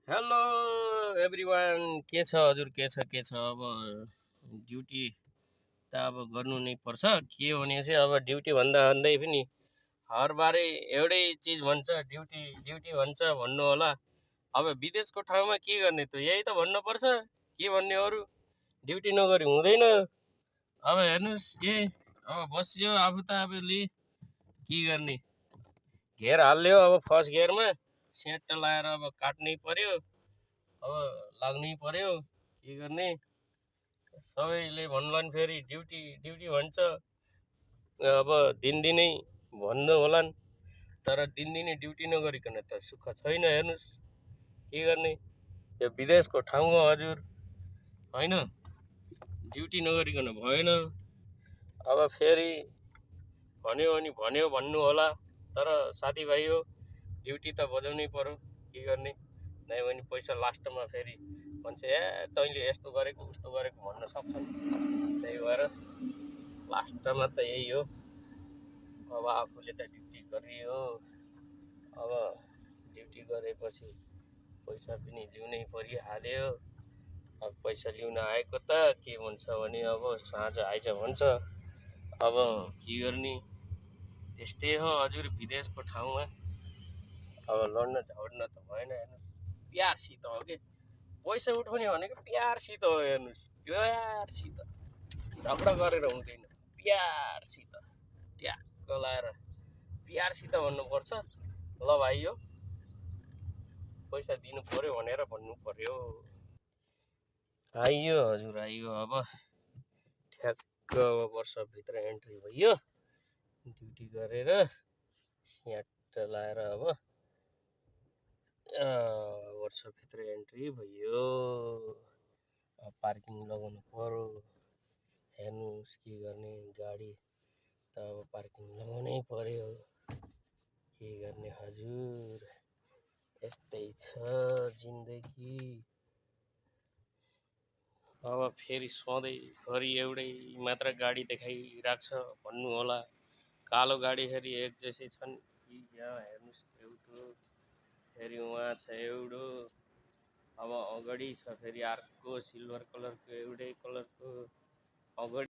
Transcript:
Hello everyone, के छ हजुर? के छ अब ड्युटी त अब गर्नु नै पर्छ। के भने चाहिँ अब ड्युटी भन्दा भन्दै पनि हरबारे एउटै चिज भन्छ, ड्युटी ड्युटी भन्छ भन्नु होला। अब विदेशको ठाउँमा के गर्ने त यही त भन्नुपर्छ। के भन्ने अरू? ड्युटी नगरी हुँदैन। अब हेर्नुहोस्, अब बस्यो आफू त अब के गर्ने? घेर हाल्यो अब फर्स्ट गियरमा सेट लाएर अब काट्नै पर्यो। अब लाग्नै पर्यो। के गर्ने? सबैले भन्लान् फेरि ड्युटी ड्युटी भन्छ। अब दिनदिनै भन्नु होलान्, तर दिनदिनै ड्युटी नगरिकन त सुख छैन। हेर्नुहोस्, के गर्ने? यो विदेशको ठाउँ हो हजुर, होइन? ड्युटी नगरिकन भएन। अब फेरि भन्यो भने भन्यो भन्नु होला, तर साथीभाइ हो, ड्युटी त बजाउनै पर्यो। के गर्ने? नै भने पैसा लास्टमा फेरि भन्छ, तैँले यस्तो गरेको उस्तो गरेको भन्न सक्छन्। त्यही भएर लास्टमा त यही हो। अब आफूले त ड्युटी गरियो। अब ड्युटी गरेपछि पैसा पनि लिउनै परिहाल्यो। अब पैसा लिउन आएको त के भन्छ भने अब साँझ आइज भन्छ। अब के गर्ने? त्यस्तै हो हजुर विदेशको ठाउँमा। अब लड्न झगड्न त भएन। हेर्नुहोस्, प्यारसित हो कि पैसा उठाउने भनेको प्यारसित हो। हेर्नुहोस्, प्यारसित झगडा गरेर हुँदैन। प्यारसित ट्याक्क लाएर प्यारसित भन्नुपर्छ। ल भाइ, हो पैसा दिनु पर्यो भनेर भन्नु पर्यो। आइयो हजुर, आइयो। अब ठ्याक्क वर्षभित्र एन्ट्री भयो। ड्युटी गरेर स्याट लाएर अब वर्षभित्र एन्ट्री भयो। पार्किङ लगाउनु पर्यो। हेर्नुहोस्, के गर्ने? गाडी त अब पार्किङ लगाउनै पर्यो। के गर्ने हजुर? यस्तै छ जिन्दगी। अब फेरि सधैँभरि एउटै मात्र गाडी देखाइरहेको छ भन्नु होला। कालो गाडी फेरि एक जैसी छन् कि यहाँ हेर्नुहोस्, एउटा फेरि उहाँ छ एउटा। अब अगाडि छ फेरि अर्को सिल्भर कलरको, एउटै कलरको अगाडि